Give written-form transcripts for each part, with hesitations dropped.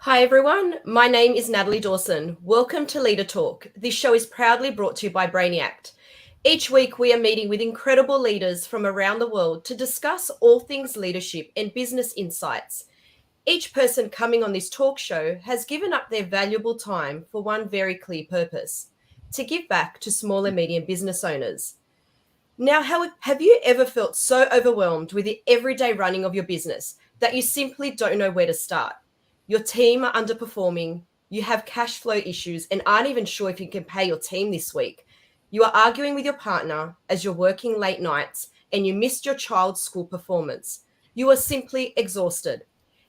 Hi everyone, my name is Natalie Dawson. Welcome to Leader Talk. This show is proudly brought to you by Brainiact. Each week we are meeting with incredible leaders from around the world to discuss all things leadership and business insights. Each person coming on this talk show has given up their valuable time for one very clear purpose: to give back to small and medium business owners. Now, have you ever felt so overwhelmed with the everyday running of your business that you simply don't know where to start? Your team are underperforming, you have cash flow issues and aren't even sure if you can pay your team this week. You are arguing with your partner as you're working late nights and you missed your child's school performance. You are simply exhausted.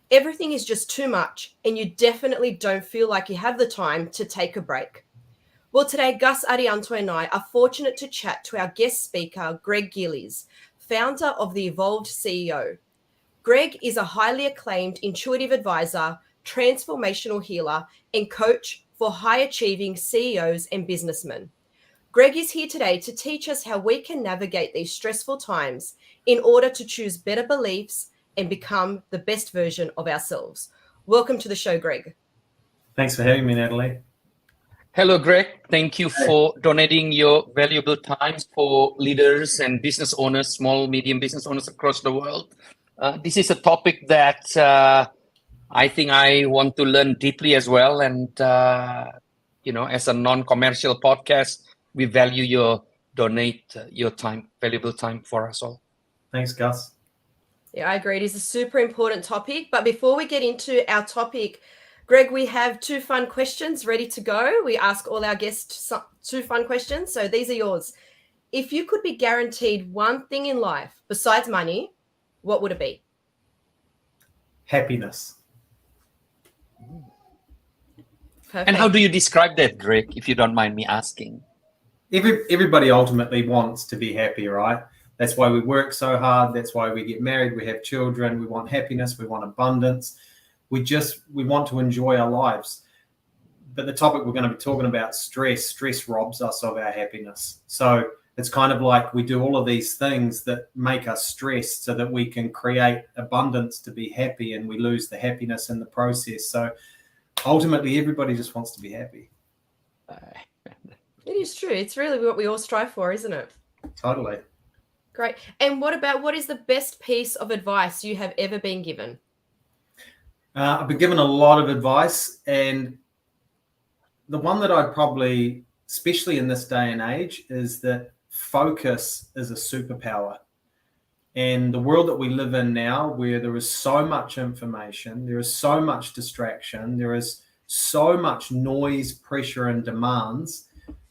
Everything is just too much and you definitely don't feel like you have the time to take a break. Well, today, Gus Arianto and I are fortunate to chat to our guest speaker, Greg Gillies, founder of the Evolved CEO. Greg is a highly acclaimed intuitive advisor, transformational healer, and coach for high-achieving CEOs and businessmen. Greg is here today to teach us how we can navigate these stressful times in order to choose better beliefs and become the best version of ourselves. Welcome to the show, Greg. Thanks for having me, Natalie. Hello, Greg. Thank you for donating your valuable time for leaders and business owners, small, medium business owners across the world. This is a topic that I think I want to learn deeply as well. And, as a non-commercial podcast, we value your donate your time, valuable time for us all. Thanks, Gus. Yeah, I agree. It is a super important topic. But before we get into our topic, Greg, we have two fun questions ready to go. We ask all our guests two fun questions. So these are yours. If you could be guaranteed one thing in life besides money, what would it be? Happiness. Perfect. And how do you describe that, Greg, if you don't mind me asking? Everybody ultimately wants to be happy, right? That's why we work so hard. That's why we get married. We have children. We want happiness. We want abundance. We want to enjoy our lives. But the topic we're going to be talking about, stress robs us of our happiness. So it's kind of like we do all of these things that make us stressed so that we can create abundance to be happy, and we lose the happiness in the process. So ultimately, everybody just wants to be happy. It is true. It's really what we all strive for, isn't it? Totally. Great. And what is the best piece of advice you have ever been given? I've been given a lot of advice, and the one that I'd probably, especially in this day and age, is that focus is a superpower. And the world that we live in now, where there is so much information, there is so much distraction, there is so much noise, pressure, and demands,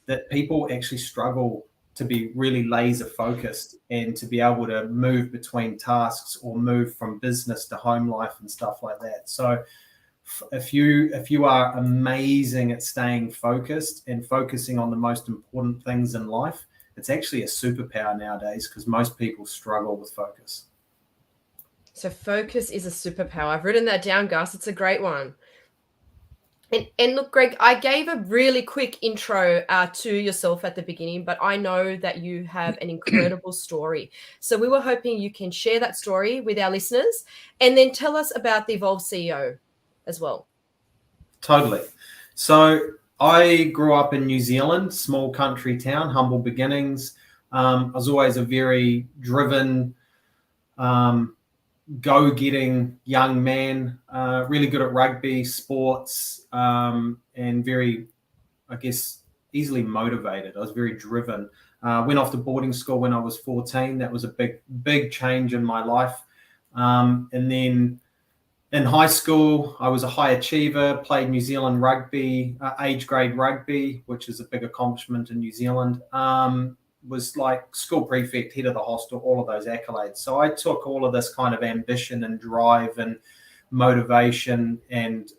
that people actually struggle to be really laser focused and to be able to move between tasks or move from business to home life and stuff like that. So if you are amazing at staying focused and focusing on the most important things in life, it's actually a superpower nowadays, because most people struggle with focus. So focus is a superpower. I've written that down, Gus. It's a great one. And look, Greg, I gave a really quick intro to yourself at the beginning, but I know that you have an incredible story. So we were hoping you can share that story with our listeners and then tell us about the Evolved CEO as well. Totally. So I grew up in New Zealand, small country town, humble beginnings. I was always a very driven, go-getting young man, really good at rugby, sports, and very, I guess, easily motivated. I was very driven. Went off to boarding school when I was 14. That was a big change in my life. And then in high school, I was a high achiever, played New Zealand rugby, age grade rugby, which is a big accomplishment in New Zealand. Was like school prefect, head of the hostel, all of those accolades. So I took all of this kind of ambition and drive and motivation and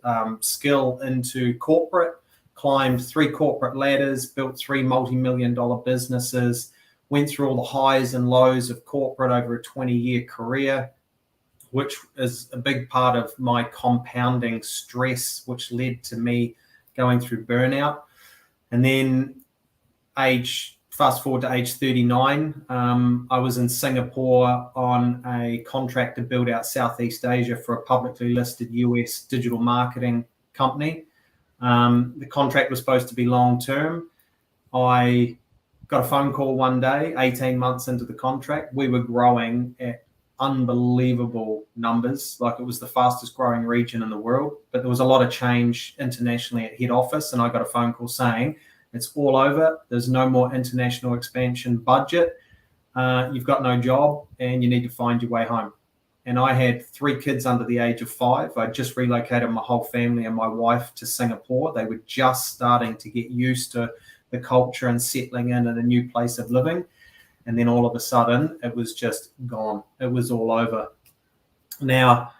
skill into corporate, climbed 3 corporate ladders, built 3 multi-million-dollar businesses, went through all the highs and lows of corporate over a 20-year career, which is a big part of my compounding stress, which led to me going through burnout. And then fast forward to age 39, I was in Singapore on a contract to build out Southeast Asia for a publicly listed US digital marketing company. The contract was supposed to be long-term. I got a phone call one day, 18 months into the contract. We were growing at unbelievable numbers. Like, it was the fastest growing region in the world, but there was a lot of change internationally at head office. And I got a phone call saying, it's all over. There's no more international expansion budget. You've got no job and you need to find your way home. And I had 3 kids under the age of 5. I just relocated my whole family and my wife to Singapore. They were just starting to get used to the culture and settling in a new place of living. And then all of a sudden, it was just gone. It was all over. Now,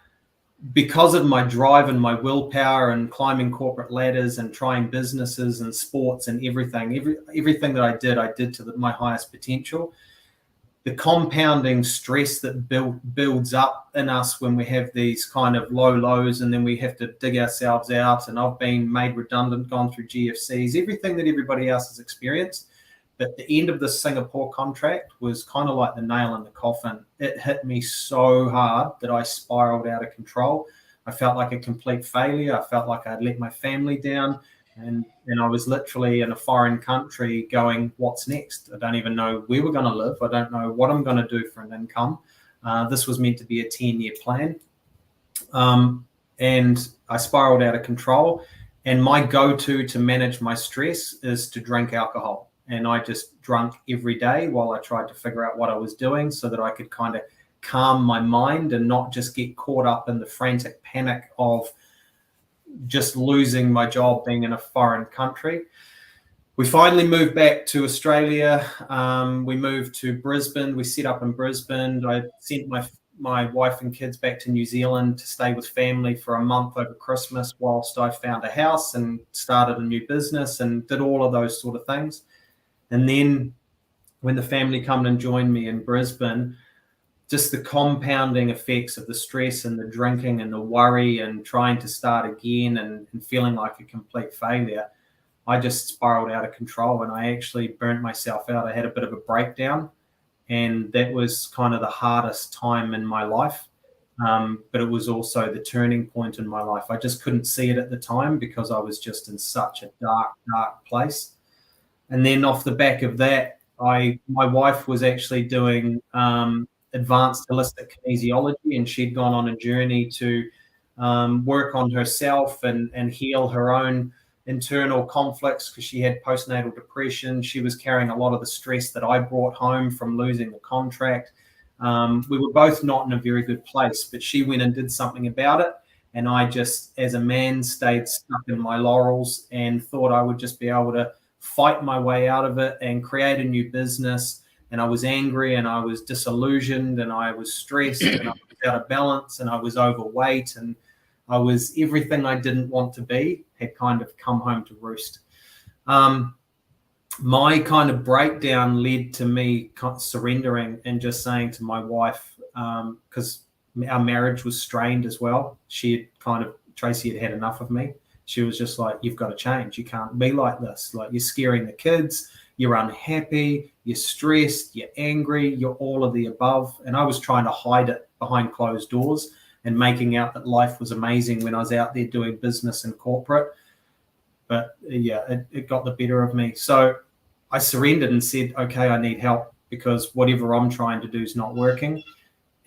because of my drive and my willpower and climbing corporate ladders and trying businesses and sports and everything that I did to my highest potential. The compounding stress that builds up in us when we have these kind of low lows, and then we have to dig ourselves out. And I've been made redundant, gone through GFCs, everything that everybody else has experienced. But the end of the Singapore contract was kind of like the nail in the coffin. It hit me so hard that I spiraled out of control. I felt like a complete failure. I felt like I'd let my family down. And I was literally in a foreign country going, what's next? I don't even know where we're going to live. I don't know what I'm going to do for an income. This was meant to be a 10-year plan. And I spiraled out of control. And my go-to to manage my stress is to drink alcohol. And I just drank every day while I tried to figure out what I was doing so that I could kind of calm my mind and not just get caught up in the frantic panic of just losing my job being in a foreign country. We finally moved back to Australia. We moved to Brisbane. We set up in Brisbane. I sent my wife and kids back to New Zealand to stay with family for a month over Christmas whilst I found a house and started a new business and did all of those sort of things. And then when the family come and joined me in Brisbane, just the compounding effects of the stress and the drinking and the worry and trying to start again and feeling like a complete failure, I just spiraled out of control and I actually burnt myself out. I had a bit of a breakdown, and that was kind of the hardest time in my life. But it was also the turning point in my life. I just couldn't see it at the time because I was just in such a dark place. And then off the back of that, my wife was actually doing advanced holistic kinesiology, and she'd gone on a journey to work on herself and heal her own internal conflicts because she had postnatal depression. She was carrying a lot of the stress that I brought home from losing the contract. We were both not in a very good place, but she went and did something about it. And I just, as a man, stayed stuck in my laurels and thought I would just be able to fight my way out of it and create a new business. And I was angry and I was disillusioned and I was stressed and I was out of balance and I was overweight and I was everything I didn't want to be had kind of come home to roost. My kind of breakdown led to me surrendering and just saying to my wife, because our marriage was strained as well. Tracy had had enough of me. She was just like, you've got to change. You can't be like this. Like, you're scaring the kids. You're unhappy. You're stressed. You're angry. You're all of the above. And I was trying to hide it behind closed doors and making out that life was amazing when I was out there doing business and corporate. But yeah, it got the better of me. So I surrendered and said, okay, I need help because whatever I'm trying to do is not working.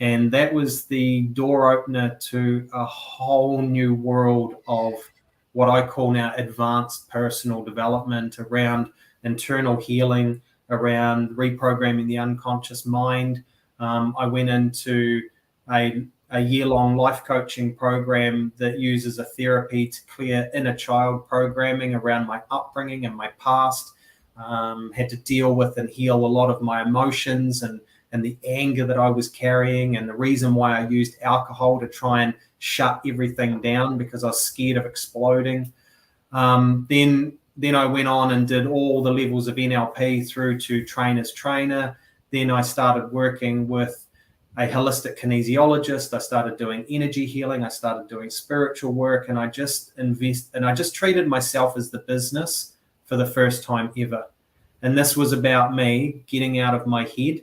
And that was the door opener to a whole new world of what I call now advanced personal development around internal healing, around reprogramming the unconscious mind. I went into a year-long life coaching program that uses a therapy to clear inner child programming around my upbringing and my past. Had to deal with and heal a lot of my emotions and the anger that I was carrying, and the reason why I used alcohol to try and shut everything down because I was scared of exploding. Then I went on and did all the levels of NLP through to trainer's trainer. Then I started working with a holistic kinesiologist. I started doing energy healing. I started doing spiritual work, and I just treated myself as the business for the first time ever. And this was about me getting out of my head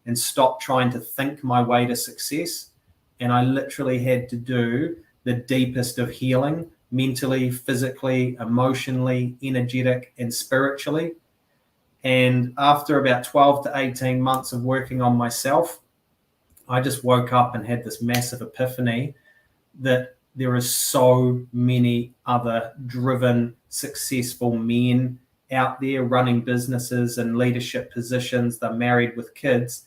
and stop trying to think my way to success. And I literally had to do the deepest of healing mentally, physically, emotionally, energetic, and spiritually. And after about 12 to 18 months of working on myself, I just woke up and had this massive epiphany that there are so many other driven, successful men out there running businesses and leadership positions. They're married with kids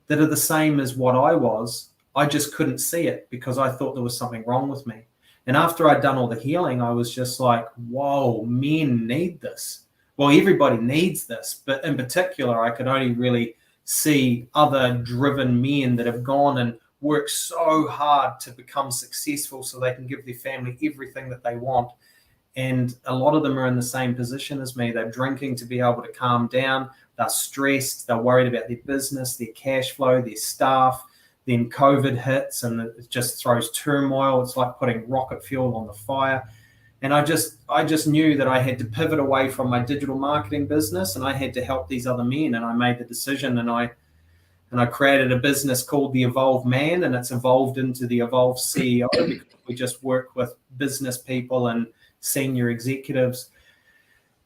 that are the same as what I was. I just couldn't see it because I thought there was something wrong with me. And after I'd done all the healing, I was just like, whoa, men need this. Well, everybody needs this, but in particular, I could only really see other driven men that have gone and worked so hard to become successful so they can give their family everything that they want. And a lot of them are in the same position as me. They're drinking to be able to calm down. They're stressed. They're worried about their business, their cash flow, their staff. Then COVID hits and it just throws turmoil. It's like putting rocket fuel on the fire. And I just knew that I had to pivot away from my digital marketing business and I had to help these other men. And I made the decision and I created a business called The Evolved Man, and it's evolved into The Evolved CEO because we just work with business people and senior executives.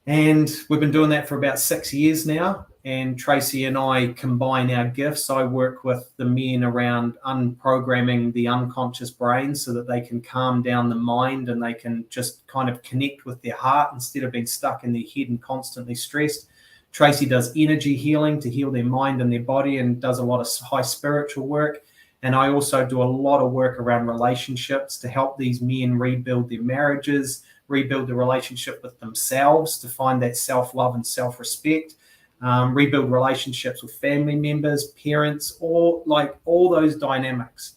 And we've been doing that for about 6 years now. And Tracy and I combine our gifts. I work with the men around unprogramming the unconscious brain so that they can calm down the mind and they can just kind of connect with their heart instead of being stuck in their head and constantly stressed. Tracy does energy healing to heal their mind and their body and does a lot of high spiritual work. And I also do a lot of work around relationships to help these men rebuild their marriages, rebuild the relationship with themselves to find that self-love and self-respect, rebuild relationships with family members, parents, all those dynamics.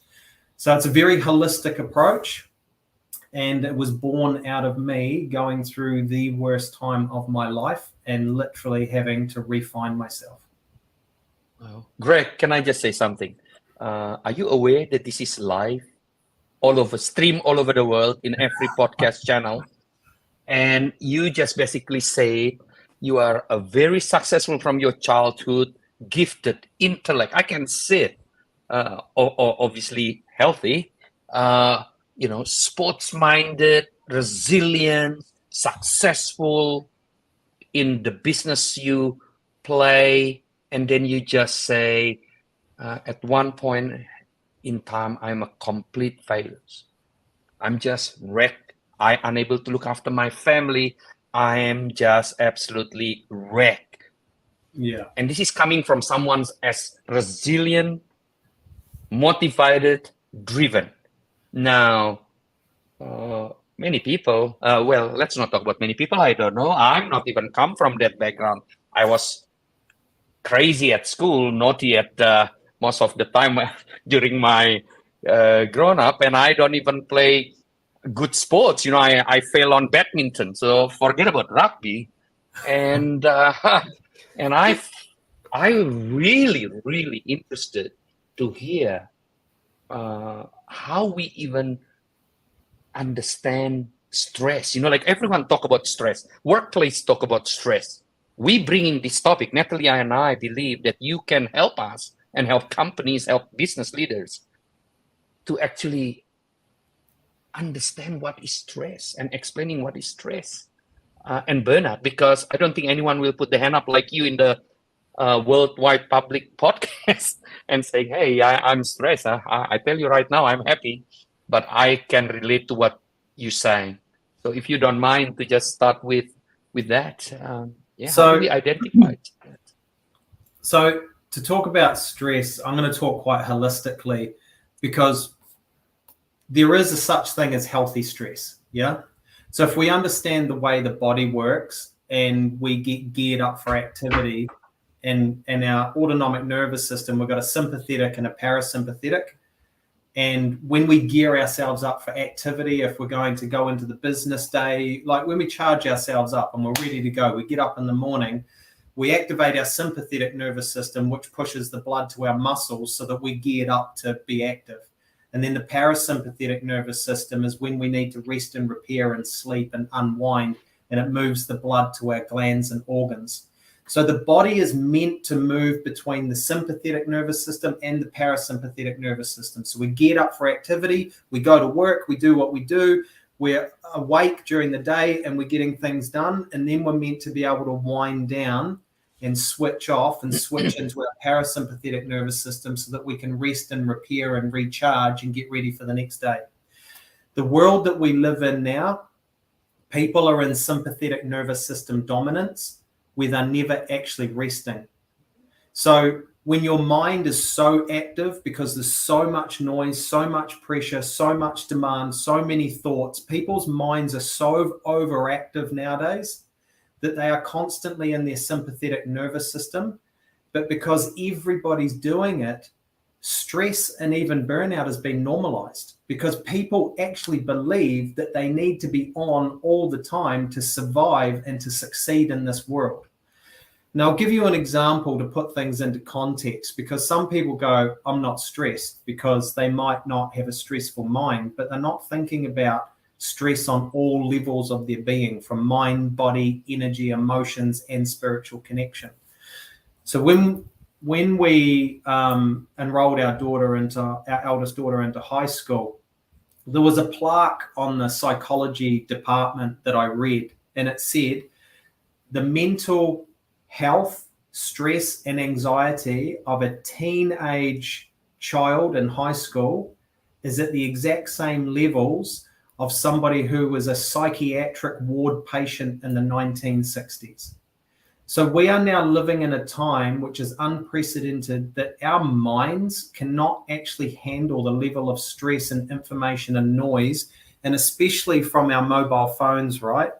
So it's a very holistic approach. And it was born out of me going through the worst time of my life and literally having to refine myself. Wow. Greg, can I just say something? Are you aware that this is live stream all over the world in every podcast channel? And you just basically say you are a very successful from your childhood, gifted intellect. I can see it. Obviously healthy, sports-minded, resilient, successful in the business you play. And then you just say, at one point in time, I'm a complete failure. I'm just wrecked. I'm unable to look after my family. I am just absolutely wrecked. Yeah. And this is coming from someone as resilient, motivated, driven. Now, many people, let's not talk about many people. I don't know. I'm not even come from that background. I was crazy at school, naughty at most of the time during my grown up, and I don't even play good sports. I fail on badminton, so forget about rugby. And and I really, really interested to hear how we even understand stress. Like everyone talk about stress, workplace talk about stress. We bring in this topic. Natalie and I believe that you can help us and help companies, help business leaders to actually understand what is stress and explaining what is stress and burnout, because I don't think anyone will put the hand up like you in the worldwide public podcast and saying, hey, I'm stressed. I tell you right now, I'm happy, but I can relate to what you're saying. So if you don't mind to just start with that. How do we identify it? So to talk about stress, I'm going to talk quite holistically because there is a such thing as healthy stress. Yeah. So if we understand the way the body works and we get geared up for activity and our autonomic nervous system, we've got a sympathetic and a parasympathetic. And when we gear ourselves up for activity, if we're going to go into the business day, like when we charge ourselves up and we're ready to go, we get up in the morning, we activate our sympathetic nervous system, which pushes the blood to our muscles so that we're geared up to be active. And then the parasympathetic nervous system is when we need to rest and repair and sleep and unwind, and it moves the blood to our glands and organs. So the body is meant to move between the sympathetic nervous system and the parasympathetic nervous system. So we get up for activity, we go to work, we do what we do, We're awake during the day and we're getting things done, and then we're meant to be able to wind down and switch off and switch into our parasympathetic nervous system so that we can rest and repair and recharge and get ready for the next day. The world that we live in now, people are in sympathetic nervous system dominance where they're never actually resting. So when your mind is so active because there's so much noise, so much pressure, so much demand, so many thoughts, people's minds are so overactive nowadays that they are constantly in their sympathetic nervous system. But because everybody's doing it, stress and even burnout has been normalized because people actually believe that they need to be on all the time to survive and to succeed in this world. Now, I'll give you an example to put things into context, because some people go, I'm not stressed, because they might not have a stressful mind, but they're not thinking about stress on all levels of their being, from mind, body, energy, emotions, and spiritual connection. So when we enrolled our eldest daughter into high school, there was a plaque on the psychology department that I read, and it said, the mental health, stress, and anxiety of a teenage child in high school is at the exact same levels of somebody who was a psychiatric ward patient in the 1960s. So we are now living in a time which is unprecedented, that our minds cannot actually handle the level of stress and information and noise, and especially from our mobile phones, right?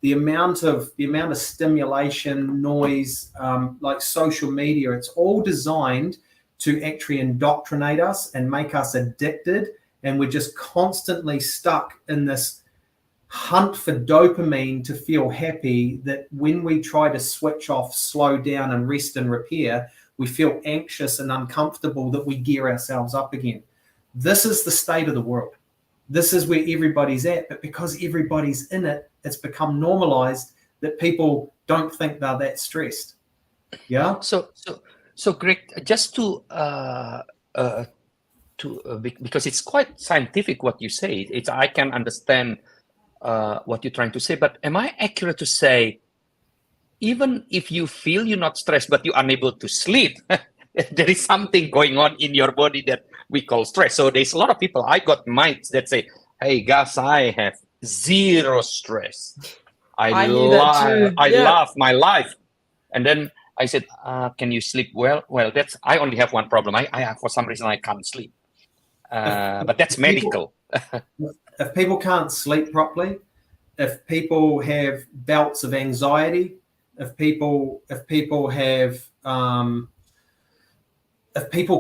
The amount of stimulation, noise, like social media, it's all designed to actually indoctrinate us and make us addicted. And we're just constantly stuck in this hunt for dopamine to feel happy, that when we try to switch off, slow down, and rest and repair, we feel anxious and uncomfortable that we gear ourselves up again. This is the state of the world. This is where everybody's at, but because everybody's in it, it's become normalized that people don't think they're that stressed. Yeah. So Greg, just because it's quite scientific what you say. I can understand what you're trying to say, but am I accurate to say, even if you feel you're not stressed but you're unable to sleep, there is something going on in your body that we call stress? So there's a lot of people, I got mates that say, hey guys, I have zero stress. I love my life. And then I said, can you sleep well? Well, I only have one problem. I for some reason I can't sleep. But that's medical. If people can't sleep properly, if people have bouts of anxiety, if people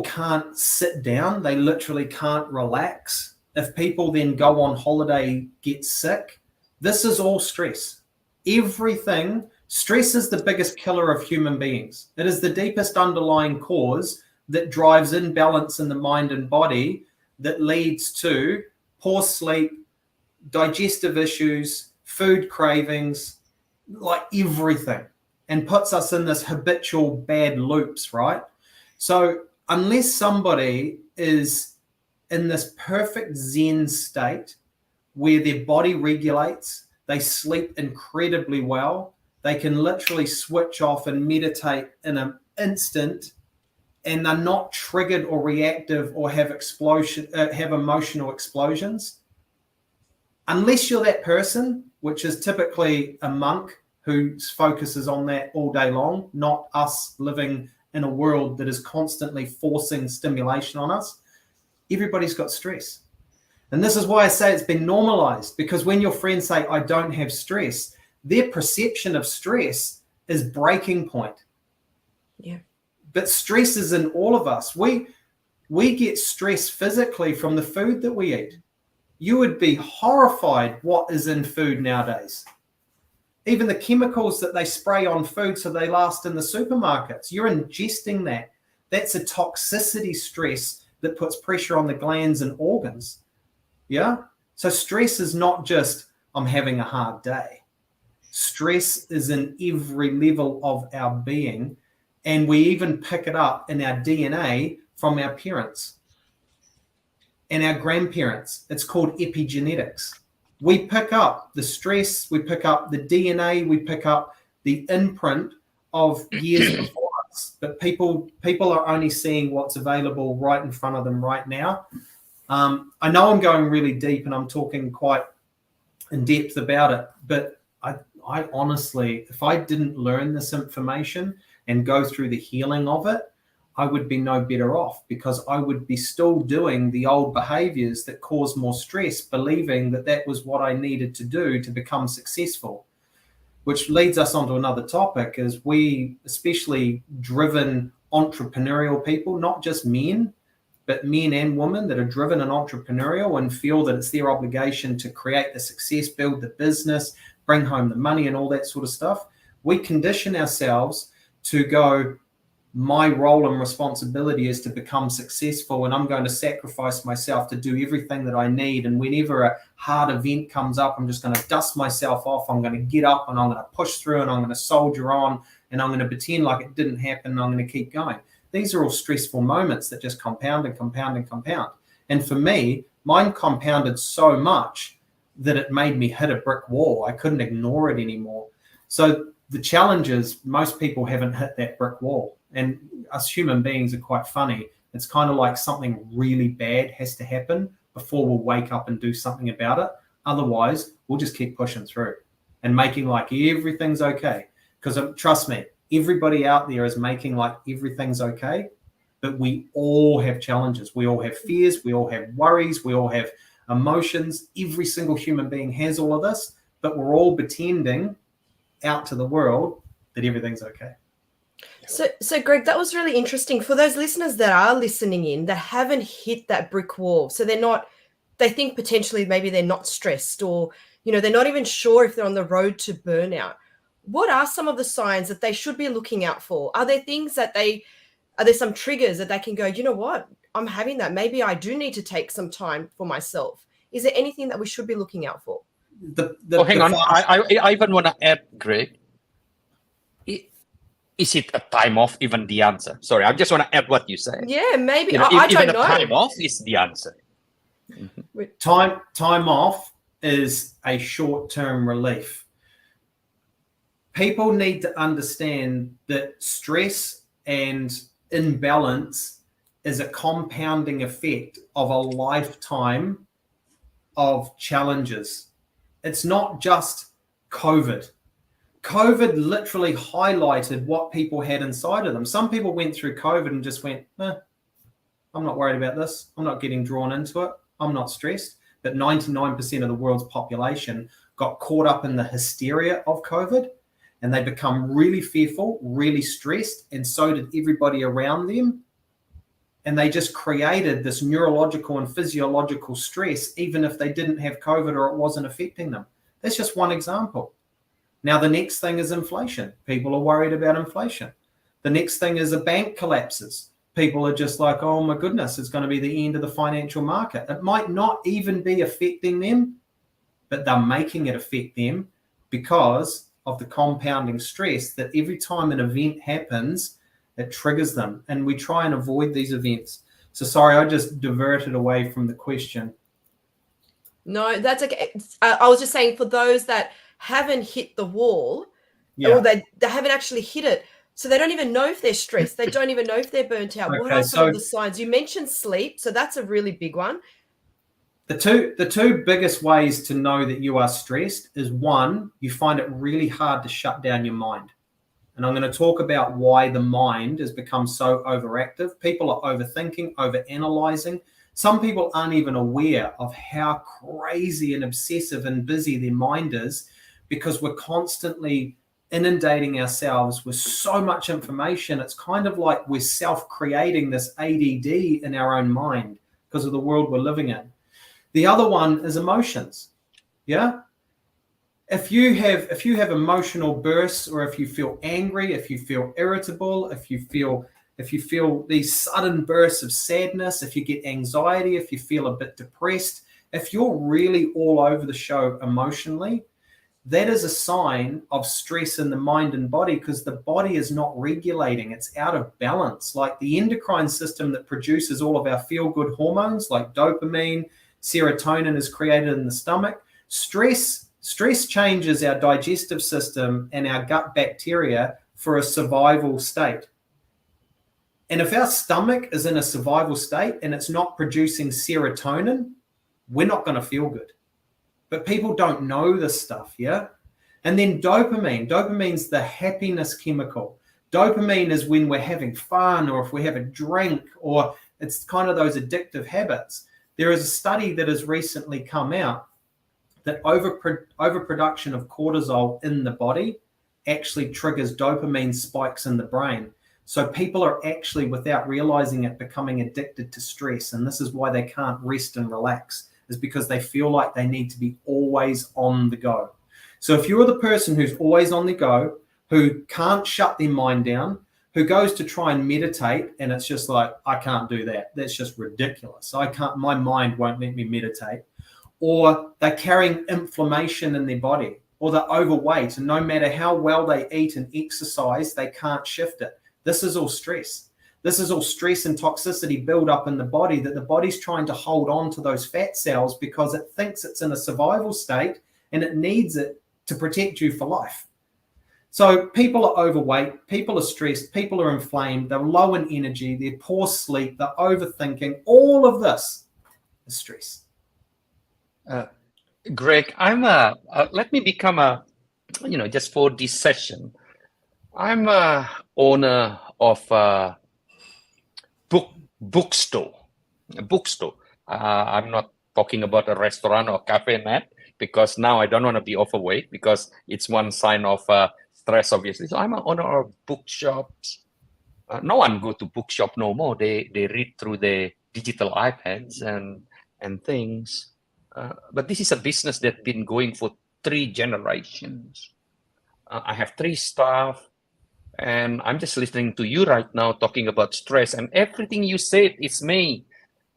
can't sit down, they literally can't relax. If people then go on holiday, get sick, this is all stress. Everything, stress is the biggest killer of human beings. It is the deepest underlying cause that drives imbalance in the mind and body, that leads to poor sleep, digestive issues, food cravings, like everything, and puts us in this habitual bad loops, right? So unless somebody is in this perfect Zen state where their body regulates, they sleep incredibly well, they can literally switch off and meditate in an instant, and they're not triggered or reactive or have emotional explosions. Unless you're that person, which is typically a monk who focuses on that all day long, not us living in a world that is constantly forcing stimulation on us, everybody's got stress. And this is why I say it's been normalized, because when your friends say, I don't have stress, their perception of stress is breaking point. Yeah. But stress is in all of us. We get stress physically from the food that we eat. You would be horrified what is in food nowadays. Even the chemicals that they spray on food so they last in the supermarkets, you're ingesting that. That's a toxicity stress that puts pressure on the glands and organs. Yeah? So stress is not just, I'm having a hard day. Stress is in every level of our being, and we even pick it up in our DNA from our parents and our grandparents. It's called epigenetics. we pick up the stress, we pick up the DNA, we pick up the imprint of years before us. But people are only seeing what's available right in front of them right now. I know I'm going really deep and I'm talking quite in depth about it, but I honestly, if I didn't learn this information and go through the healing of it, I would be no better off, because I would be still doing the old behaviors that cause more stress, believing that that was what I needed to do to become successful. Which leads us onto another topic, is we, especially driven entrepreneurial people, not just men, but men and women that are driven and entrepreneurial and feel that it's their obligation to create the success, build the business, bring home the money and all that sort of stuff. We condition ourselves to go, my role and responsibility is to become successful, and I'm going to sacrifice myself to do everything that I need. And whenever a hard event comes up, I'm just going to dust myself off. I'm going to get up and I'm going to push through and I'm going to soldier on and I'm going to pretend like it didn't happen and I'm going to keep going. These are all stressful moments that just compound and compound and compound. And for me, mine compounded so much that it made me hit a brick wall. I couldn't ignore it anymore. So the challenge is most people haven't hit that brick wall. And us human beings are quite funny. It's kind of like something really bad has to happen before we'll wake up and do something about it. Otherwise, we'll just keep pushing through and making like everything's okay. Because trust me, everybody out there is making like everything's okay, but we all have challenges. We all have fears. We all have worries. We all have emotions. Every single human being has all of this, but we're all pretending out to the world that everything's okay. So Greg, that was really interesting for those listeners that are listening in that haven't hit that brick wall. So they think potentially maybe they're not stressed, or, they're not even sure if they're on the road to burnout. What are some of the signs that they should be looking out for? Are there things are there some triggers that they can go, you know what, I'm having that. Maybe I do need to take some time for myself. Is there anything that we should be looking out for? Hang on. I even want to add, Greg. Is it a time off even the answer? Sorry, I just want to add what you said. Yeah, maybe. I don't know. Time off is the answer. Time off is a short-term relief. People need to understand that stress and imbalance is a compounding effect of a lifetime of challenges. It's not just COVID. COVID literally highlighted what people had inside of them. Some people went through COVID and just went, I'm not worried about this. I'm not getting drawn into it. I'm not stressed. But 99% of the world's population got caught up in the hysteria of COVID, and they become really fearful, really stressed, and so did everybody around them. And they just created this neurological and physiological stress, even if they didn't have COVID or it wasn't affecting them. That's just one example. Now, the next thing is inflation. People are worried about inflation. The next thing is a bank collapses. People are just like, oh my goodness, it's going to be the end of the financial market. It might not even be affecting them, but they're making it affect them because of the compounding stress that every time an event happens, it triggers them. And we try and avoid these events. So sorry, I just diverted away from the question. No, that's okay. I was just saying, for those that haven't hit the wall, or they haven't actually hit it, so they don't even know if they're stressed. They don't even know if they're burnt out. What are some of the signs? You mentioned sleep, so that's a really big one. The two biggest ways to know that you are stressed is, one, you find it really hard to shut down your mind. And I'm going to talk about why the mind has become so overactive. People are overthinking, overanalyzing. Some people aren't even aware of how crazy and obsessive and busy their mind is, because we're constantly inundating ourselves with so much information. It's kind of like we're self-creating this ADD in our own mind because of the world we're living in. The other one is emotions. Yeah. If you have emotional bursts, or if you feel angry, if you feel irritable, if you feel these sudden bursts of sadness, if you get anxiety, if you feel a bit depressed, if you're really all over the show emotionally, that is a sign of stress in the mind and body, because the body is not regulating. It's out of balance. Like the endocrine system that produces all of our feel-good hormones like dopamine, serotonin is created in the stomach. Stress changes our digestive system and our gut bacteria for a survival state. And if our stomach is in a survival state and it's not producing serotonin, we're not going to feel good. But people don't know this stuff, yeah? And then dopamine. Dopamine's the happiness chemical. Dopamine is when we're having fun, or if we have a drink, or it's kind of those addictive habits. There is a study that has recently come out that overproduction of cortisol in the body actually triggers dopamine spikes in the brain. So people are actually, without realizing it, becoming addicted to stress. And this is why they can't rest and relax, is because they feel like they need to be always on the go. So if you're the person who's always on the go, who can't shut their mind down, who goes to try and meditate, and it's just like, I can't do that. That's just ridiculous. My mind won't let me meditate. Or they're carrying inflammation in their body, or they're overweight, and no matter how well they eat and exercise, they can't shift it. This is all stress. This is all stress and toxicity build up in the body, that the body's trying to hold on to those fat cells because it thinks it's in a survival state and it needs it to protect you for life. So people are overweight, people are stressed, people are inflamed, they're low in energy, they're poor sleep, they're overthinking. All of this is stress. Greg, let me become just for this session, I'm a owner of a bookstore. I'm not talking about a restaurant or cafe, Matt, because now I don't want to be overweight, because it's one sign of stress, obviously. So I'm an owner of bookshops. No one go to bookshop no more. They read through the digital iPads and things. But this is a business that's been going for 3 generations. I have 3 staff. And I'm just listening to you right now talking about stress, and everything you said is me.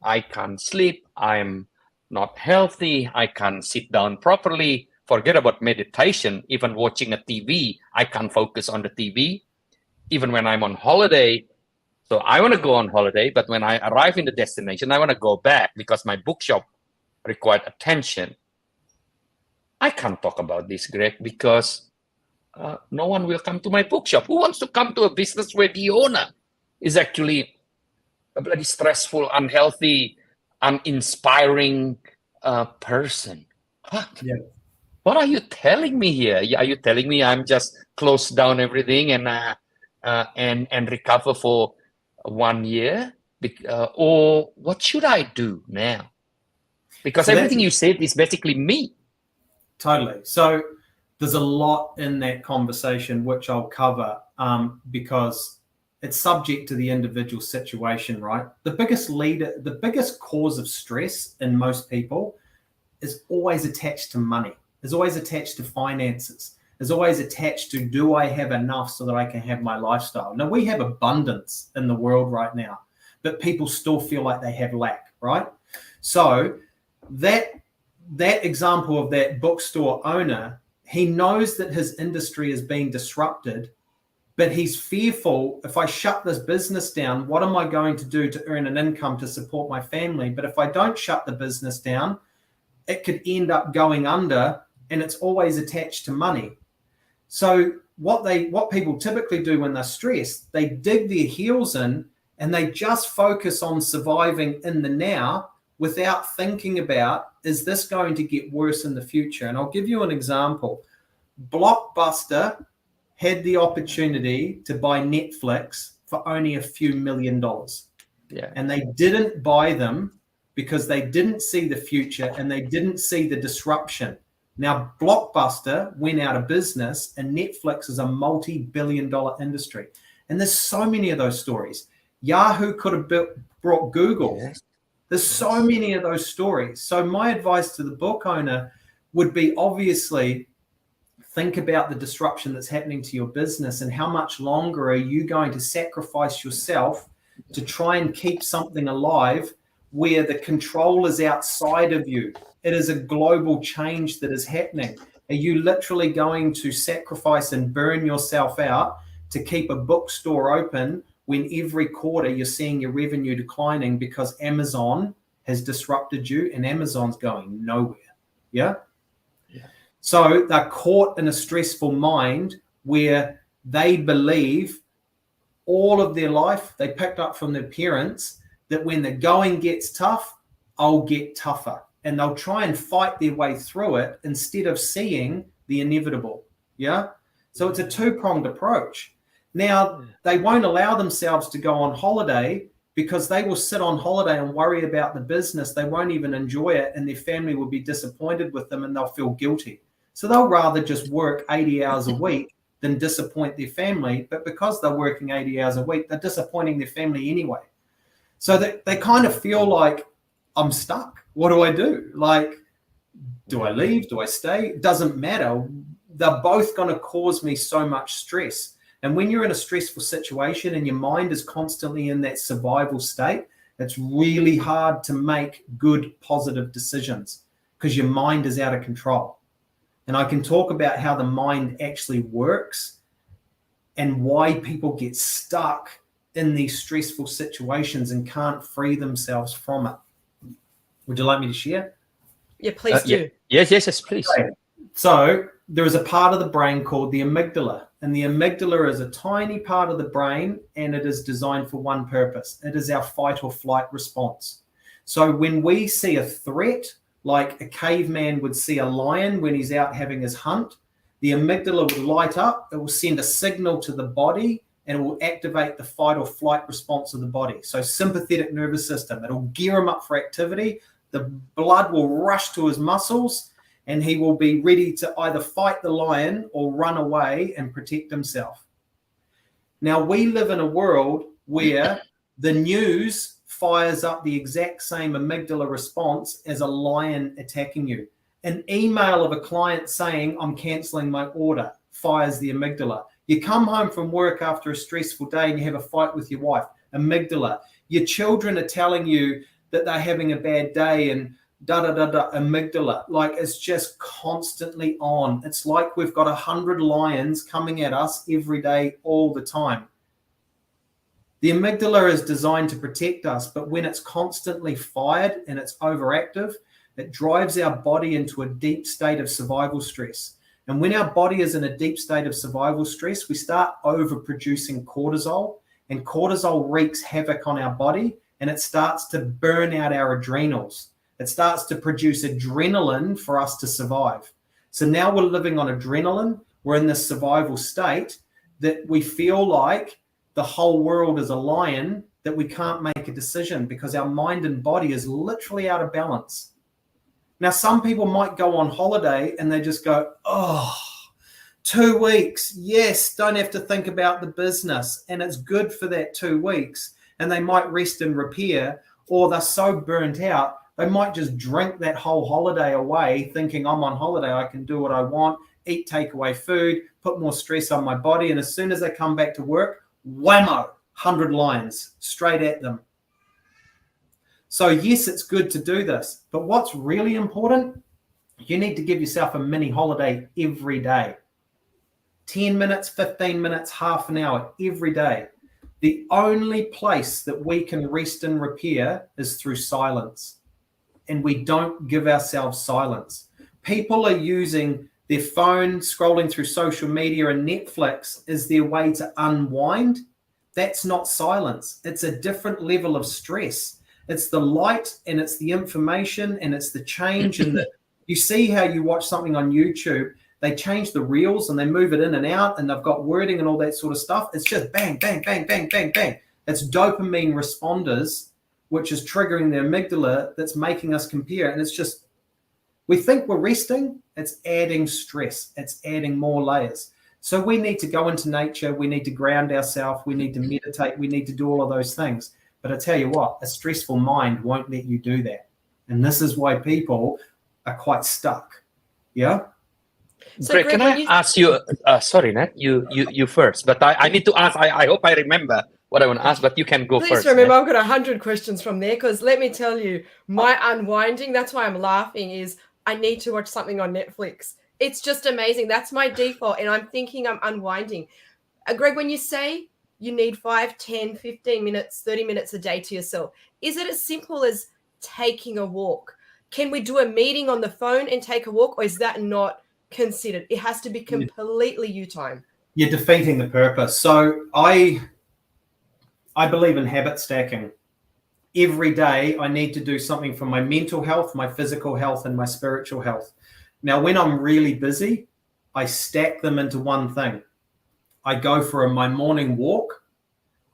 I can't sleep. I'm not healthy. I can't sit down properly. Forget about meditation. Even watching a TV, I can't focus on the TV. Even when I'm on holiday. So I want to go on holiday, but when I arrive in the destination, I want to go back because my bookshop required attention. I can't talk about this, Greg, because no one will come to my bookshop. Who wants to come to a business where the owner is actually a bloody stressful, unhealthy, uninspiring person? What? Yeah. What are you telling me here? Are you telling me I'm just close down everything and recover for 1 year? Or what should I do now? Because everything you said is basically me. Totally. So there's a lot in that conversation which I'll cover because it's subject to the individual situation, right? The biggest cause of stress in most people is always attached to money, is always attached to finances, is always attached to, do I have enough so that I can have my lifestyle? Now, we have abundance in the world right now, but people still feel like they have lack, right? So that example of that bookstore owner, he knows that his industry is being disrupted, but he's fearful, if I shut this business down, what am I going to do to earn an income to support my family? But if I don't shut the business down, it could end up going under, and it's always attached to money. So what people typically do when they're stressed, they dig their heels in and they just focus on surviving in the now without thinking about, is this going to get worse in the future? And I'll give you an example. Blockbuster had the opportunity to buy Netflix for only a few $1 million. Yeah. And they didn't buy them because they didn't see the future and they didn't see the disruption. Now, Blockbuster went out of business and Netflix is a multi-billion-dollar industry. And there's so many of those stories. Yahoo could have brought Google. Yes. There's so many of those stories. So my advice to the book owner would be, obviously, think about the disruption that's happening to your business and how much longer are you going to sacrifice yourself to try and keep something alive where the control is outside of you. It is a global change that is happening. Are you literally going to sacrifice and burn yourself out to keep a bookstore open when every quarter you're seeing your revenue declining because Amazon has disrupted you and Amazon's going nowhere? Yeah. So they're caught in a stressful mind where they believe all of their life they picked up from their parents that when the going gets tough, I'll get tougher. And they'll try and fight their way through it instead of seeing the inevitable. Yeah. So it's a two-pronged approach. Now, they won't allow themselves to go on holiday because they will sit on holiday and worry about the business. They won't even enjoy it, and their family will be disappointed with them and they'll feel guilty. So they'll rather just work 80 hours a week than disappoint their family. But because they're working 80 hours a week, they're disappointing their family anyway. So they kind of feel like, I'm stuck. What do I do? Like, do I leave? Do I stay? It doesn't matter. They're both going to cause me so much stress. And when you're in a stressful situation and your mind is constantly in that survival state, it's really hard to make good, positive decisions because your mind is out of control. And I can talk about how the mind actually works and why people get stuck in these stressful situations and can't free themselves from it. Would you like me to share? Yeah, please do. Yes, please. Okay. So there is a part of the brain called the amygdala. And the amygdala is a tiny part of the brain, and it is designed for one purpose. It is our fight or flight response. So when we see a threat, like a caveman would see a lion when he's out having his hunt, the amygdala will light up. It will send a signal to the body, and it will activate the fight or flight response of the body. So sympathetic nervous system, it'll gear him up for activity. The blood will rush to his muscles, and he will be ready to either fight the lion or run away and protect himself. Now, we live in a world where the news fires up the exact same amygdala response as a lion attacking you. An email of a client saying, I'm canceling my order, fires the amygdala. You come home from work after a stressful day and you have a fight with your wife, amygdala. Your children are telling you that they're having a bad day and amygdala. Like, it's just constantly on. It's like we've got 100 lions coming at us every day, all the time. The amygdala is designed to protect us, but when it's constantly fired and it's overactive, it drives our body into a deep state of survival stress. And when our body is in a deep state of survival stress, we start overproducing cortisol, and cortisol wreaks havoc on our body, and it starts to burn out our adrenals. It starts to produce adrenaline for us to survive. So now we're living on adrenaline. We're in this survival state that we feel like the whole world is a lion, that we can't make a decision because our mind and body is literally out of balance. Now, some people might go on holiday and they just go, 2 weeks. Yes, don't have to think about the business. And it's good for that 2 weeks. And they might rest and repair, or they're so burnt out, they might just drink that whole holiday away thinking, I'm on holiday, I can do what I want, eat takeaway food, put more stress on my body. And as soon as they come back to work, whammo, 100 lions straight at them. So yes, it's good to do this. But what's really important, you need to give yourself a mini holiday every day. 10 minutes, 15 minutes, half an hour every day. The only place that we can rest and repair is through silence. And we don't give ourselves silence. People are using their phone, scrolling through social media and Netflix as their way to unwind. That's not silence. It's a different level of stress. It's the light and it's the information and it's the change. And you see how you watch something on YouTube, they change the reels and they move it in and out and they've got wording and all that sort of stuff. It's just bang, bang, bang, bang, bang, bang. It's dopamine responders, which is triggering the amygdala, that's making us compare. And it's just, we think we're resting, it's adding stress, it's adding more layers. So we need to go into nature, we need to ground ourselves, we need to meditate, we need to do all of those things. But I tell you what, a stressful mind won't let you do that. And this is why people are quite stuck. Yeah? So Greg, can I ask you, sorry, Nat, you first, but I need to ask, I hope I remember what I want to ask, but you can go first. Please remember, I've got 100 questions from there, because let me tell you, my unwinding, that's why I'm laughing, is I need to watch something on Netflix. It's just amazing. That's my default, and I'm thinking I'm unwinding. Greg, when you say you need 5, 10, 15 minutes, 30 minutes a day to yourself, is it as simple as taking a walk? Can we do a meeting on the phone and take a walk, or is that not considered. It has to be completely you time. You're defeating the purpose. So I believe in habit stacking. Every day I need to do something for my mental health, my physical health, and my spiritual health. Now, when I'm really busy, I stack them into one thing. I go for my morning walk.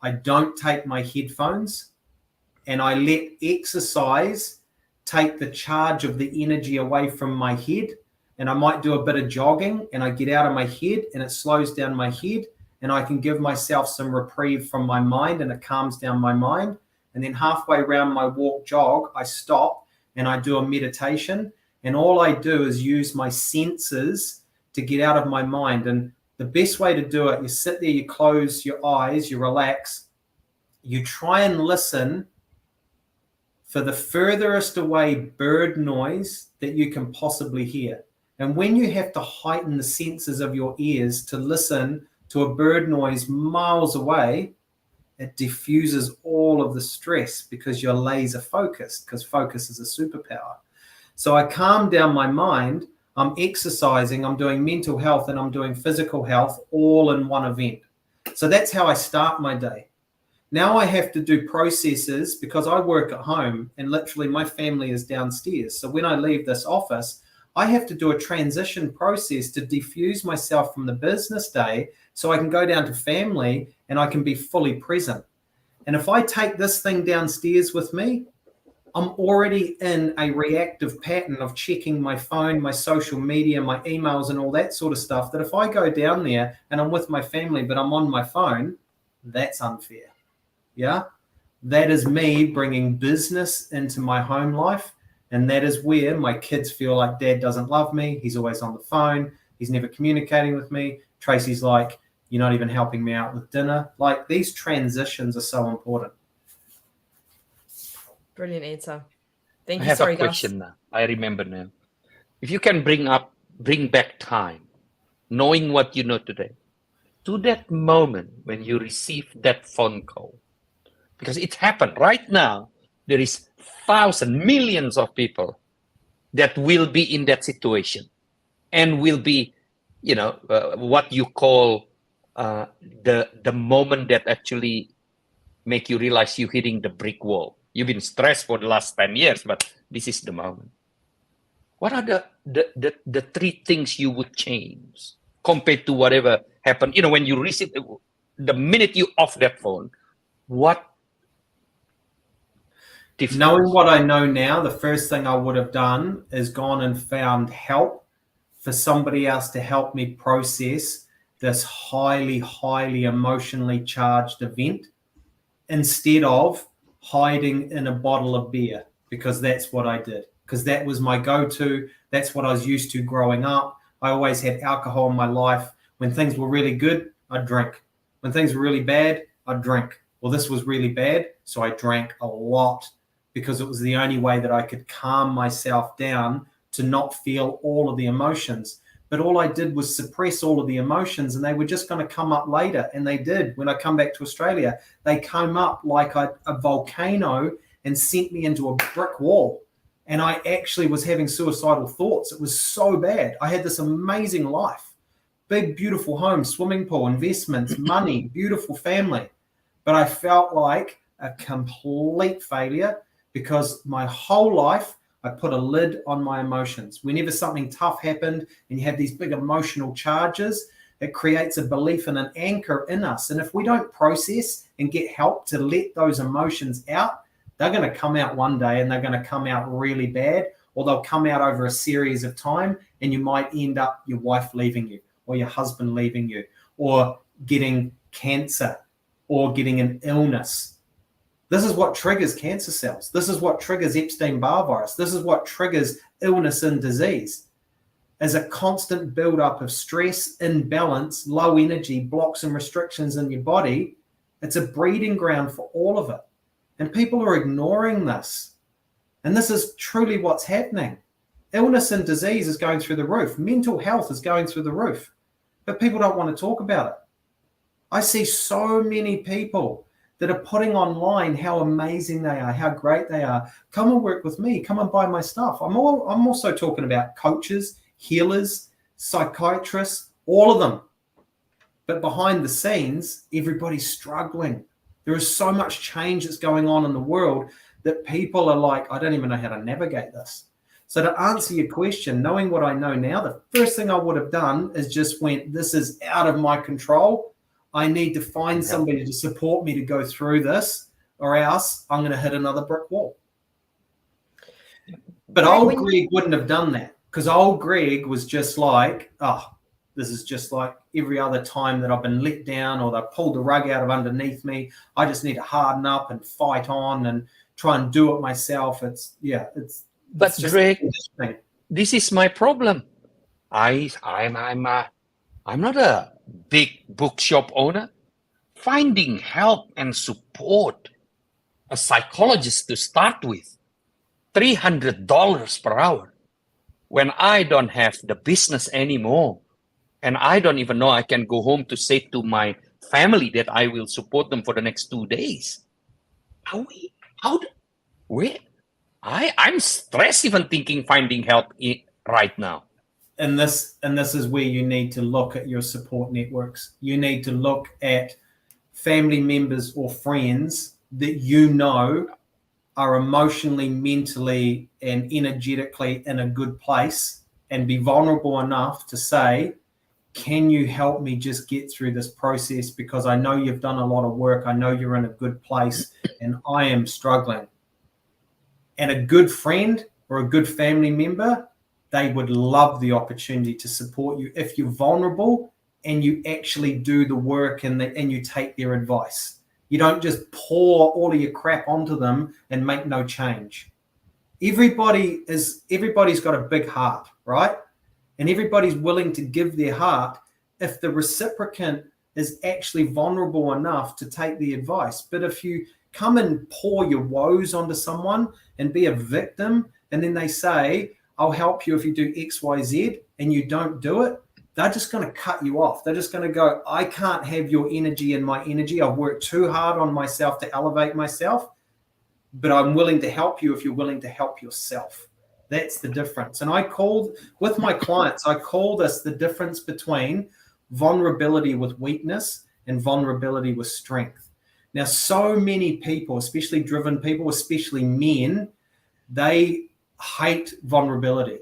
I don't take my headphones, and I let exercise take the charge of the energy away from my head. And I might do a bit of jogging, and I get out of my head, and it slows down my head, and I can give myself some reprieve from my mind, and it calms down my mind. And then halfway around my walk jog, I stop and I do a meditation. And all I do is use my senses to get out of my mind. And the best way to do it, you sit there, you close your eyes, you relax, you try and listen for the furthest away bird noise that you can possibly hear. And when you have to heighten the senses of your ears to listen to a bird noise miles away, it diffuses all of the stress because you're laser focused, because focus is a superpower. So I calm down my mind. I'm exercising, I'm doing mental health, and I'm doing physical health all in one event. So that's how I start my day. Now I have to do processes because I work at home and literally my family is downstairs. So when I leave this office, I have to do a transition process to diffuse myself from the business day so I can go down to family and I can be fully present. And if I take this thing downstairs with me, I'm already in a reactive pattern of checking my phone, my social media, my emails, and all that sort of stuff, that if I go down there and I'm with my family, but I'm on my phone, that's unfair. Yeah. That is me bringing business into my home life. And that is where my kids feel like dad doesn't love me. He's always on the phone. He's never communicating with me. Tracy's like, you're not even helping me out with dinner. Like, these transitions are so important. Brilliant answer. Thank you. I have Sorry, a question now. I remember now. If you can bring back time, knowing what you know today, to that moment when you received that phone call, because it happened right now, there is thousands, millions of people that will be in that situation and will be, what you call the moment that actually make you realize you're hitting the brick wall. You've been stressed for the last 10 years, but this is the moment. What are the three things you would change compared to whatever happened? When you receive, the minute you off that phone, what difference? Knowing what I know now, the first thing I would have done is gone and found help for somebody else to help me process this highly, highly emotionally charged event, instead of hiding in a bottle of beer, because that's what I did, because that was my go-to. That's what I was used to growing up. I always had alcohol in my life. When things were really good, I'd drink. When things were really bad, I'd drink. Well, this was really bad, so I drank a lot because it was the only way that I could calm myself down to not feel all of the emotions. But all I did was suppress all of the emotions, and they were just going to come up later. And they did. When I come back to Australia, they came up like a volcano and sent me into a brick wall. And I actually was having suicidal thoughts. It was so bad. I had this amazing life, big, beautiful home, swimming pool, investments, money, beautiful family. But I felt like a complete failure because my whole life, I put a lid on my emotions. Whenever something tough happened and you have these big emotional charges, it creates a belief and an anchor in us. And if we don't process and get help to let those emotions out, they're going to come out one day and they're going to come out really bad, or they'll come out over a series of time, and you might end up your wife leaving you, or your husband leaving you, or getting cancer, or getting an illness. This is what triggers cancer cells. This is what triggers Epstein-Barr virus. This is what triggers illness and disease. As a constant buildup of stress, imbalance, low energy, blocks and restrictions in your body, it's a breeding ground for all of it. And people are ignoring this. And this is truly what's happening. Illness and disease is going through the roof. Mental health is going through the roof. But people don't want to talk about it. I see so many people that are putting online how amazing they are, how great they are. Come and work with me. Come and buy my stuff. I'm also talking about coaches, healers, psychiatrists, all of them. But behind the scenes, everybody's struggling. There is so much change that's going on in the world that people are like, I don't even know how to navigate this. So to answer your question, knowing what I know now, the first thing I would have done is just went, this is out of my control. I need to find somebody to support me to go through this, or else I'm going to hit another brick wall. But old Greg wouldn't have done that, because old Greg was just like, oh, this is just like every other time that I've been let down or they pulled the rug out of underneath me. I just need to harden up and fight on and try and do it myself. But Greg, this is my problem. I'm not a big bookshop owner. Finding help and support, a psychologist to start with, $300 per hour, when I don't have the business anymore. And I don't even know I can go home to say to my family that I will support them for the next 2 days. I'm stressed even thinking finding help right now. And this is where you need to look at your support networks. You need to look at family members or friends that you know are emotionally, mentally, and energetically in a good place, and be vulnerable enough to say, can you help me just get through this process? Because I know you've done a lot of work. I know you're in a good place and I am struggling. And a good friend or a good family member, they would love the opportunity to support you if you're vulnerable and you actually do the work and you take their advice. You don't just pour all of your crap onto them and make no change. Everybody's got a big heart, right? And everybody's willing to give their heart if the reciprocant is actually vulnerable enough to take the advice. But if you come and pour your woes onto someone and be a victim, and then they say, I'll help you if you do X, Y, Z, and you don't do it, they're just going to cut you off. They're just going to go, I can't have your energy and my energy. I've worked too hard on myself to elevate myself, but I'm willing to help you if you're willing to help yourself. That's the difference. And with my clients, I call this the difference between vulnerability with weakness and vulnerability with strength. Now, so many people, especially driven people, especially men, they hate vulnerability.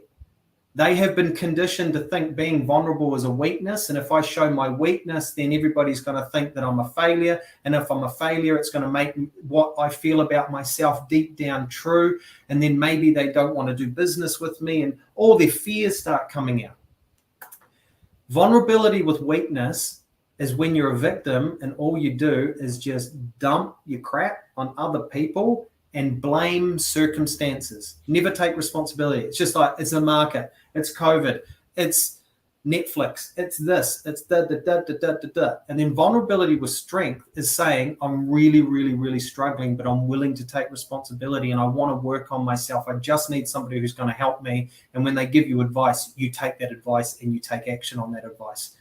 They have been conditioned to think being vulnerable is a weakness. And if I show my weakness, then everybody's going to think that I'm a failure. And if I'm a failure, it's going to make what I feel about myself deep down true. And then maybe they don't want to do business with me, and all their fears start coming out. Vulnerability with weakness is when you're a victim and all you do is just dump your crap on other people and blame circumstances. Never take responsibility. It's just like, it's the market, it's COVID, it's Netflix, it's this, it's da. And then vulnerability with strength is saying, I'm really, really, really struggling, but I'm willing to take responsibility and I want to work on myself. I just need somebody who's going to help me. And when they give you advice, you take that advice and you take action on that advice.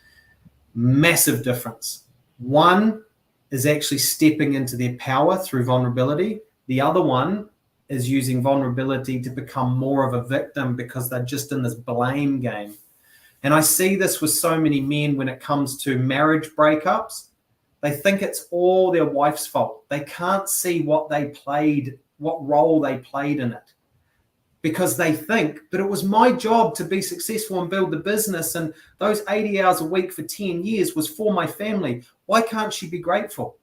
Massive difference. One is actually stepping into their power through vulnerability. The other one is using vulnerability to become more of a victim because they're just in this blame game. And I see this with so many men when it comes to marriage breakups. They think it's all their wife's fault. They can't see what role they played in it, because they think, but it was my job to be successful and build the business, and those 80 hours a week for 10 years was for my family. Why can't she be grateful?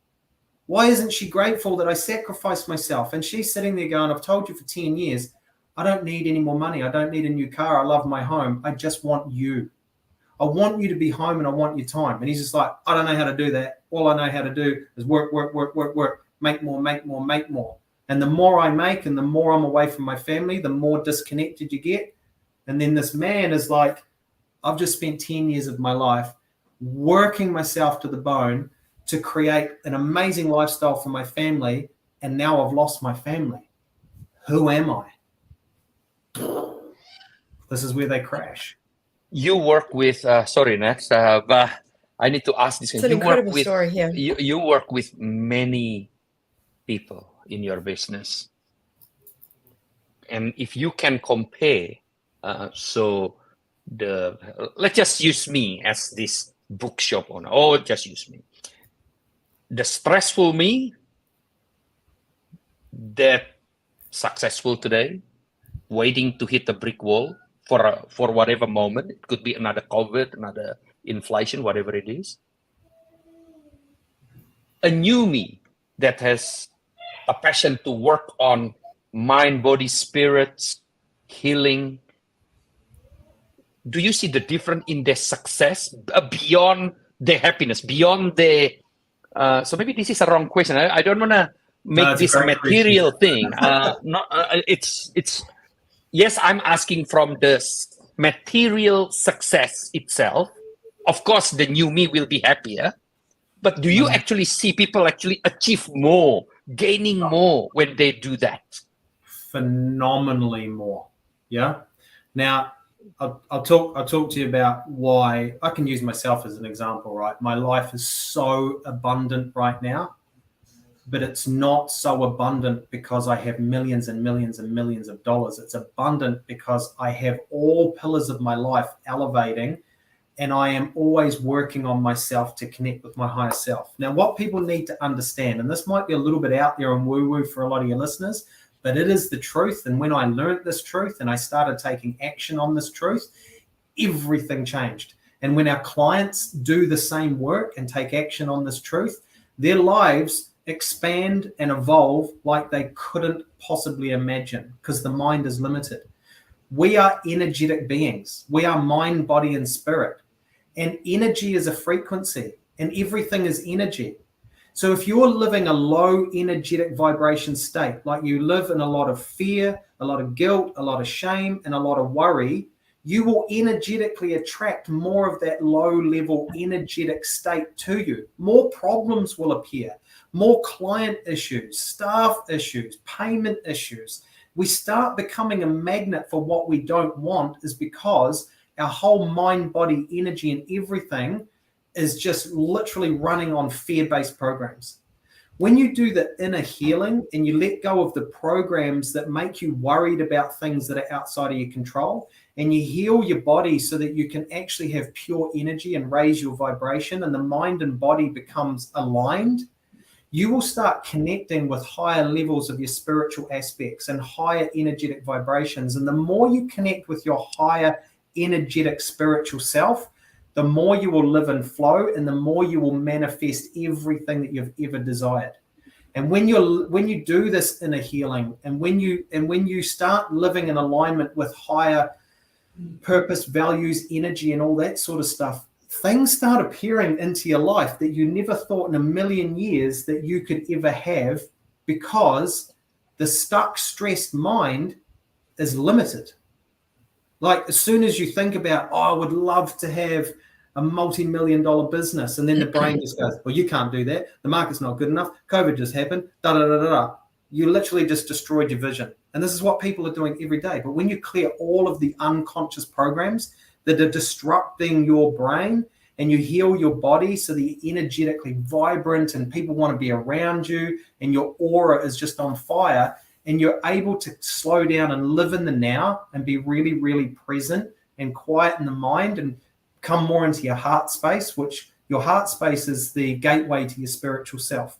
Why isn't she grateful that I sacrificed myself? And she's sitting there going, I've told you for 10 years, I don't need any more money. I don't need a new car. I love my home. I just want you. I want you to be home and I want your time. And he's just like, I don't know how to do that. All I know how to do is work, make more. And the more I make and the more I'm away from my family, the more disconnected you get. And then this man is like, I've just spent 10 years of my life working myself to the bone to create an amazing lifestyle for my family, and now I've lost my family. Who am I? This is where they crash. You work with, sorry, Nat, but I need to ask this. It's an incredible story here. You work with many people in your business. And if you can compare, so let's just use me as this bookshop owner, or just use me. The stressful me that successful today, waiting to hit a brick wall for whatever moment. It could be another COVID, another inflation, whatever it is. A new me that has a passion to work on mind, body, spirits, healing. Do you see the difference in their success beyond their happiness, beyond their... so maybe this is a wrong question. I don't want to make this material thing. It's yes, I'm asking from the material success itself. Of course, the new me will be happier. But do you actually see people actually achieve more, gaining more when they do that? Phenomenally more. Yeah. Now, I'll talk to you about why. I can use myself as an example, right? My life is so abundant right now, but it's not so abundant because I have millions and millions and millions of dollars. It's abundant because I have all pillars of my life elevating, and I am always working on myself to connect with my higher self. Now, what people need to understand, and this might be a little bit out there and woo-woo for a lot of your listeners, but it is the truth. And when I learned this truth and I started taking action on this truth, everything changed. And when our clients do the same work and take action on this truth, their lives expand and evolve like they couldn't possibly imagine, because the mind is limited. We are energetic beings. We are mind, body, and spirit. And energy is a frequency, and everything is energy. So if you're living a low energetic vibration state, like you live in a lot of fear, a lot of guilt, a lot of shame, and a lot of worry, you will energetically attract more of that low level energetic state to you. More problems will appear, more client issues, staff issues, payment issues. We start becoming a magnet for what we don't want, is because our whole mind, body, energy, and everything is just literally running on fear-based programs. When you do the inner healing and you let go of the programs that make you worried about things that are outside of your control, and you heal your body so that you can actually have pure energy and raise your vibration, and the mind and body becomes aligned, you will start connecting with higher levels of your spiritual aspects and higher energetic vibrations. And the more you connect with your higher energetic spiritual self, the more you will live in flow, and the more you will manifest everything that you've ever desired. And when you do this inner healing, and when you start living in alignment with higher purpose, values, energy, and all that sort of stuff, things start appearing into your life that you never thought in a million years that you could ever have, because the stuck, stressed mind is limited. Like, as soon as you think about, I would love to have a multi-million-dollar business, and then the brain just goes, well, you can't do that. The market's not good enough. COVID just happened. You literally just destroyed your vision. And this is what people are doing every day. But when you clear all of the unconscious programs that are disrupting your brain, and you heal your body so that you're energetically vibrant and people want to be around you, and your aura is just on fire, and you're able to slow down and live in the now and be really, really present and quiet in the mind and come more into your heart space, which your heart space is the gateway to your spiritual self.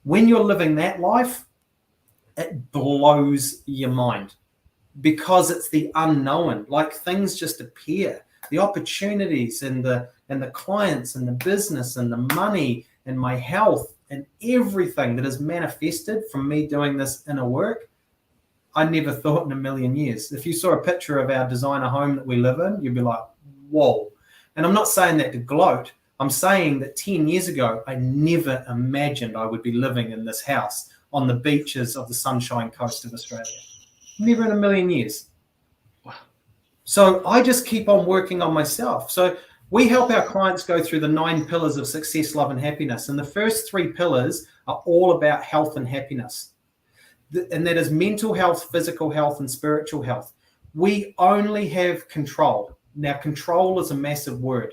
When you're living that life, it blows your mind, because it's the unknown. Like, things just appear. The opportunities and the clients and the business and the money and my health and everything that is manifested from me doing this inner work, I never thought in a million years. If you saw a picture of our designer home that we live in, you'd be like, whoa. And I'm not saying that to gloat. I'm saying that 10 years ago, I never imagined I would be living in this house on the beaches of the Sunshine Coast of Australia. Never in a million years. Wow. So I just keep on working on myself. So we help our clients go through the 9 pillars of success, love, and happiness. And the first 3 pillars are all about health and happiness. And that is mental health, physical health, and spiritual health. We only have control. Now, control is a massive word,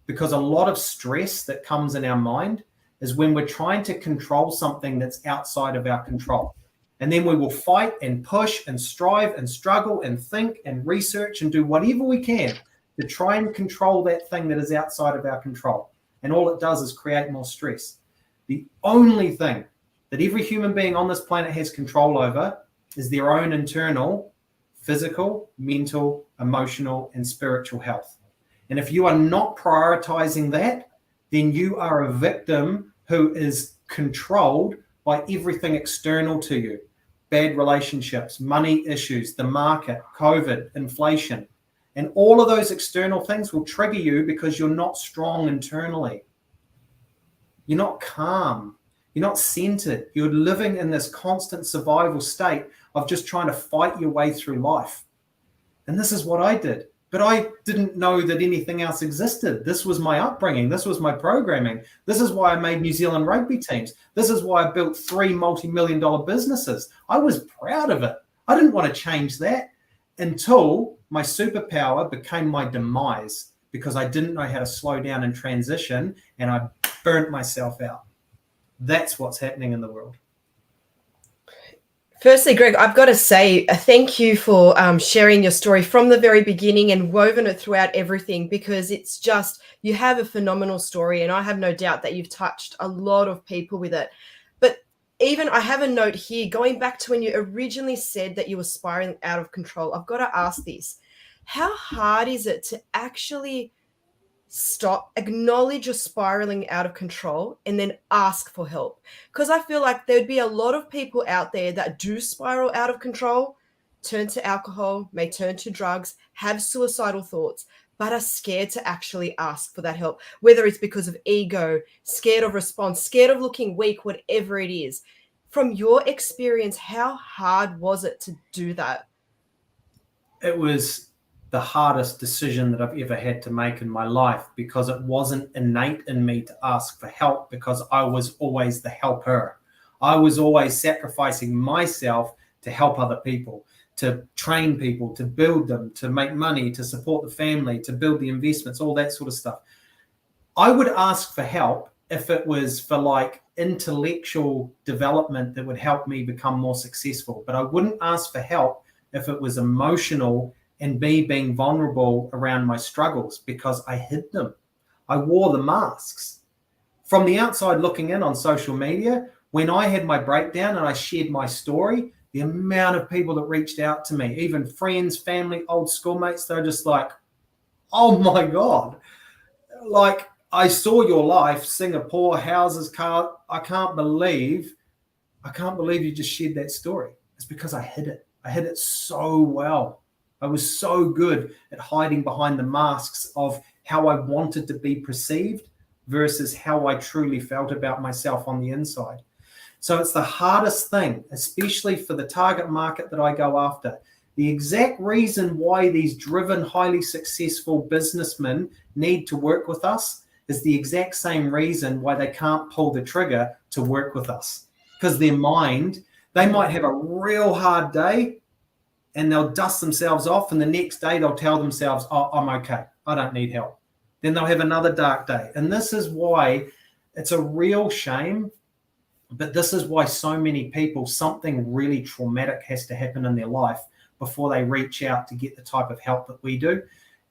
because a lot of stress that comes in our mind is when we're trying to control something that's outside of our control. And then we will fight and push and strive and struggle and think and research and do whatever we can to try and control that thing that is outside of our control. And all it does is create more stress. The only thing that every human being on this planet has control over is their own internal physical, mental, emotional, and spiritual health. And if you are not prioritizing that, then you are a victim who is controlled by everything external to you. Bad relationships, money issues, the market, COVID, inflation. And all of those external things will trigger you because you're not strong internally. You're not calm. You're not centered. You're living in this constant survival state of just trying to fight your way through life. And this is what I did. But I didn't know that anything else existed. This was my upbringing. This was my programming. This is why I made New Zealand rugby teams. This is why I built 3 multi-million-dollar businesses. I was proud of it. I didn't want to change that until my superpower became my demise, because I didn't know how to slow down and transition, and I burnt myself out. That's what's happening in the world. Firstly, Greg, I've got to say thank you for sharing your story from the very beginning and woven it throughout everything, because it's just, you have a phenomenal story, and I have no doubt that you've touched a lot of people with it. But even I have a note here, going back to when you originally said that you were spiraling out of control. I've got to ask this. How hard is it to actually stop, acknowledge you're spiraling out of control, and then ask for help? Because I feel like there'd be a lot of people out there that do spiral out of control, turn to alcohol, may turn to drugs, have suicidal thoughts, but are scared to actually ask for that help, whether it's because of ego, scared of response, scared of looking weak, whatever it is. From your experience, how hard was it to do that? It was the hardest decision that I've ever had to make in my life, because it wasn't innate in me to ask for help, because I was always the helper. I was always sacrificing myself to help other people, to train people, to build them, to make money, to support the family, to build the investments, all that sort of stuff. I would ask for help if it was for like intellectual development that would help me become more successful, but I wouldn't ask for help if it was emotional and me being vulnerable around my struggles, because I hid them. I wore the masks. From the outside looking in on social media, when I had my breakdown and I shared my story, the amount of people that reached out to me, even friends, family, old schoolmates, they're just like, oh my God, like, I saw your life, Singapore, houses, car. I can't believe you just shared that story. It's because I hid it. I hid it so well. I was so good at hiding behind the masks of how I wanted to be perceived versus how I truly felt about myself on the inside. So it's the hardest thing, especially for the target market that I go after. The exact reason why these driven, highly successful businessmen need to work with us is the exact same reason why they can't pull the trigger to work with us. Because their mind, they might have a real hard day, and they'll dust themselves off, and the next day they'll tell themselves, oh, I'm okay, I don't need help. Then they'll have another dark day. And this is why it's a real shame, but this is why so many people, something really traumatic has to happen in their life before they reach out to get the type of help that we do.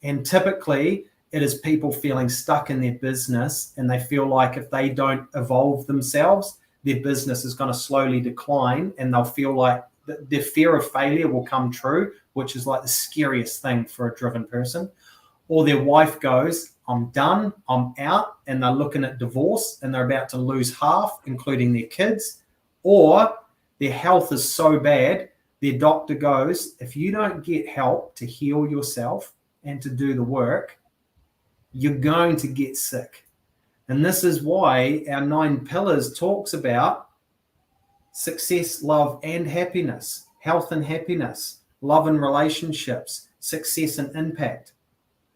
And typically it is people feeling stuck in their business, and they feel like if they don't evolve themselves, their business is going to slowly decline, and they'll feel like their fear of failure will come true, which is like the scariest thing for a driven person. Or their wife goes, I'm done, I'm out, and they're looking at divorce and they're about to lose half, including their kids. Or their health is so bad, their doctor goes, if you don't get help to heal yourself and to do the work, you're going to get sick. And this is why our 9 pillars talks about success, love, and happiness, health and happiness, love and relationships, success and impact.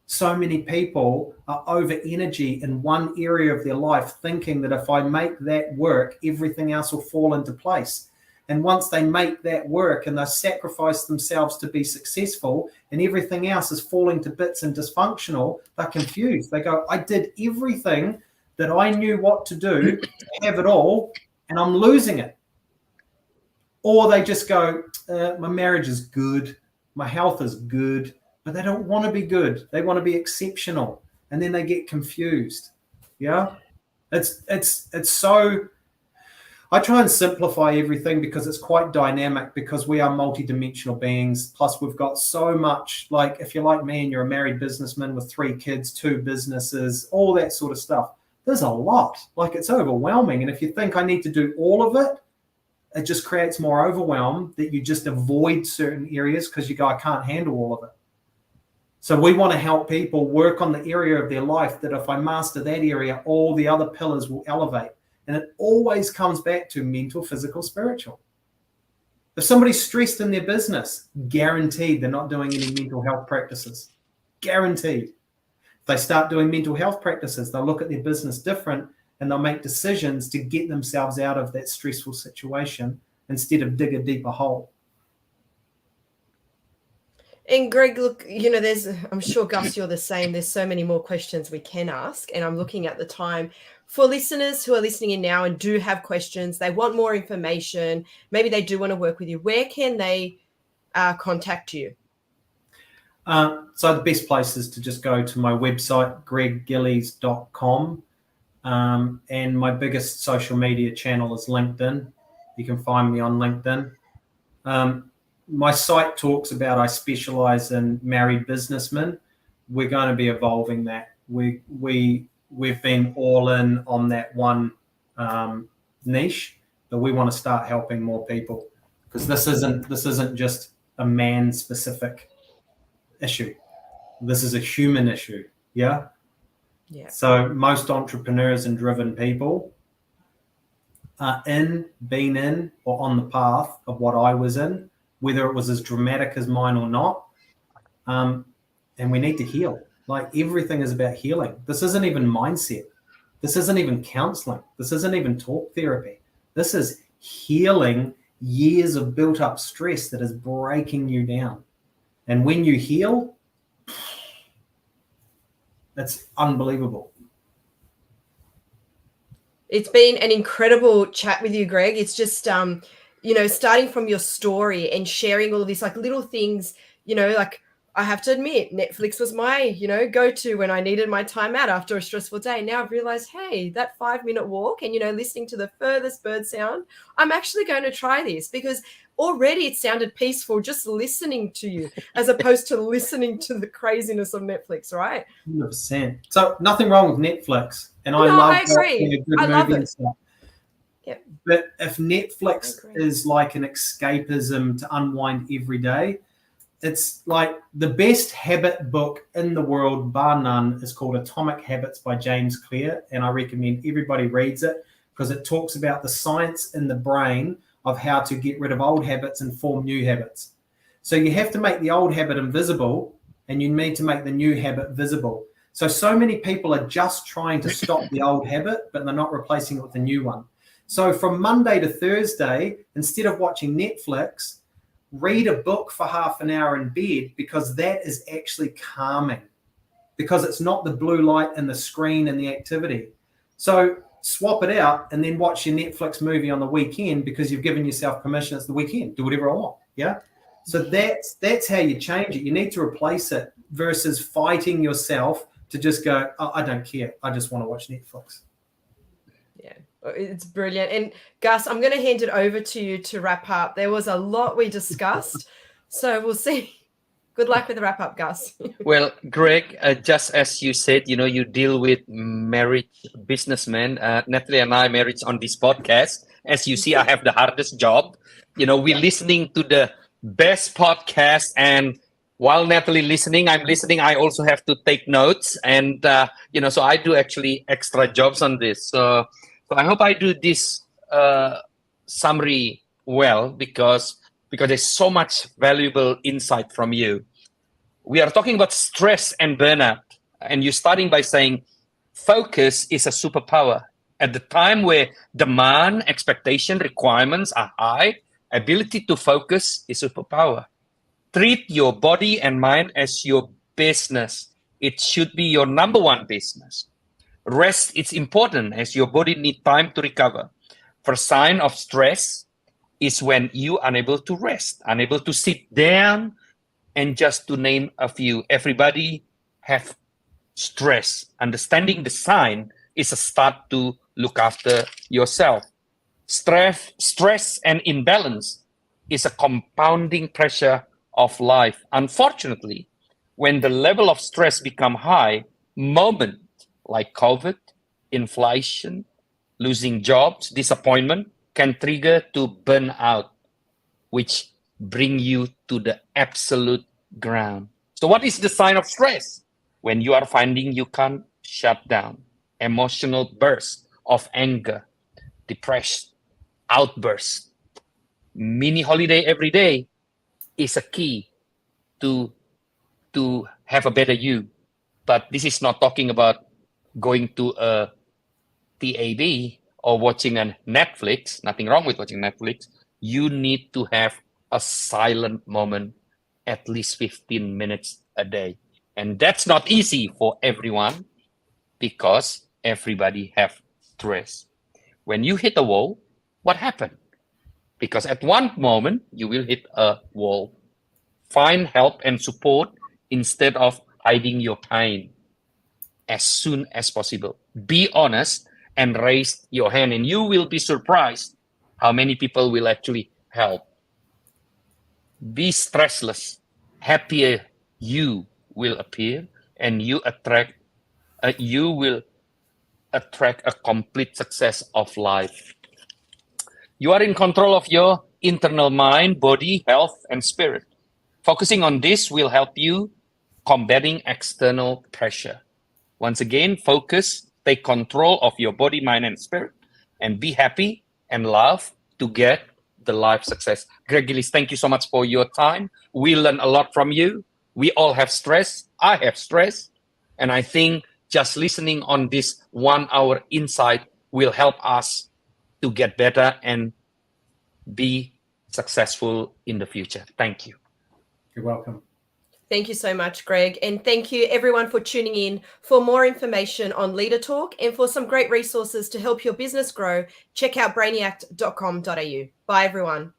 So many people are over energy in one area of their life, thinking that if I make that work, everything else will fall into place. And once they make that work and they sacrifice themselves to be successful, and everything else is falling to bits and dysfunctional, they're confused. They go, I did everything that I knew what to do to have it all, and I'm losing it. Or they just go, my marriage is good, my health is good, but they don't want to be good. They want to be exceptional. And then they get confused. Yeah. It's so, I try and simplify everything because it's quite dynamic, because we are multidimensional beings. Plus we've got so much, like if you're like me and you're a married businessman with 3 kids, 2 businesses, all that sort of stuff, there's a lot. Like it's overwhelming. And if you think I need to do all of it, it just creates more overwhelm that you just avoid certain areas because you go, I can't handle all of it. So we want to help people work on the area of their life that if I master that area, all the other pillars will elevate. And it always comes back to mental, physical, spiritual. If somebody's stressed in their business, guaranteed they're not doing any mental health practices. Guaranteed. If they start doing mental health practices, they'll look at their business different and they'll make decisions to get themselves out of that stressful situation instead of dig a deeper hole. And Greg, look, I'm sure, Gus, you're the same. There's so many more questions we can ask. And I'm looking at the time. For listeners who are listening in now and do have questions, they want more information, maybe they do want to work with you, where can they contact you? So the best place is to just go to my website, greggillies.com. And my biggest social media channel is LinkedIn. You can find me on LinkedIn. My site talks about I specialize in married businessmen. We're going to be evolving that. We've been all in on that one niche, but we want to start helping more people, because this isn't just a man specific issue. This is a human issue. Yeah. Yeah. So most entrepreneurs and driven people are been in or on the path of what I was in, whether it was as dramatic as mine or not. And we need to heal. Like everything is about healing. This isn't even mindset. This isn't even counseling. This isn't even talk therapy. This is healing years of built up stress that is breaking you down. And when you heal, it's unbelievable. It's been an incredible chat with you, Greg. It's just, starting from your story and sharing all of these like little things, like I have to admit, Netflix was my, go-to when I needed my time out after a stressful day. Now I've realized, hey, that 5-minute walk and, listening to the furthest bird sound, I'm actually going to try this, because already it sounded peaceful just listening to you as opposed to listening to the craziness of Netflix, right? 100%. So nothing wrong with Netflix. And I agree. A good I love movie it. and stuff. Yep. But if Netflix is like an escapism to unwind every day, it's like the best habit book in the world, bar none, is called Atomic Habits by James Clear. And I recommend everybody reads it, because it talks about the science in the brain of how to get rid of old habits and form new habits. So you have to make the old habit invisible, and you need to make the new habit visible. So many people are just trying to stop the old habit, but they're not replacing it with a new one. So from Monday to Thursday, instead of watching Netflix, read a book for half an hour in bed, because that is actually calming, because it's not the blue light and the screen and the activity. So swap it out and then watch your Netflix movie on the weekend, because you've given yourself permission. It's the weekend. Do whatever I want. Yeah. So that's how you change it. You need to replace it versus fighting yourself to just go, oh, I don't care. I just want to watch Netflix. Yeah, it's brilliant. And Gus, I'm going to hand it over to you to wrap up. There was a lot we discussed, so we'll see. Good luck with the wrap up, Gus. Well, Greg, just as you said, you deal with married businessmen. Natalie and I married on this podcast. As you see, I have the hardest job. We're listening to the best podcast, and while Natalie I'm listening. I also have to take notes, and so I do actually extra jobs on this. So I hope I do this summary well, because there's so much valuable insight from you. We are talking about stress and burnout, and you're starting by saying focus is a superpower. At the time where demand, expectation, requirements are high, ability to focus is a superpower. Treat your body and mind as your business. It should be your number one business. Rest is important, as your body needs time to recover. First sign of stress is when you are unable to rest, unable to sit down, And just to name a few, everybody have stress. Understanding the sign is a start to look after yourself. Stress and imbalance is a compounding pressure of life. Unfortunately, when the level of stress become high, moments like COVID, inflation, losing jobs, disappointment can trigger to burnout, which bring you to the absolute ground. So what is the sign of stress? When you are finding you can't shut down, emotional burst of anger, depression, outburst, mini holiday every day is a key to have a better you. But this is not talking about going to a TAB or watching a Netflix. Nothing wrong with watching Netflix. You need to have a silent moment at least 15 minutes a day. And that's not easy for everyone because everybody have stress. When you hit a wall, what happened? Because at one moment you will hit a wall. Find help and support instead of hiding your pain as soon as possible. Be honest and raise your hand, and you will be surprised how many people will actually help. Be stressless. Happier you will appear, and you will attract a complete success of life. You are in control of your internal mind, body, health, and spirit. Focusing on this will help you combating external pressure. Once again, focus, take control of your body, mind, and spirit, and be happy and love to get the life success. Greg Gillies, thank you so much for your time. We learn a lot from you. We all have stress. I have stress. And I think just listening on this 1 hour insight will help us to get better and be successful in the future. Thank you. You're welcome. Thank you so much, Greg. And thank you everyone for tuning in. For more information on Leader Talk and for some great resources to help your business grow, check out brainiact.com.au. Bye, everyone.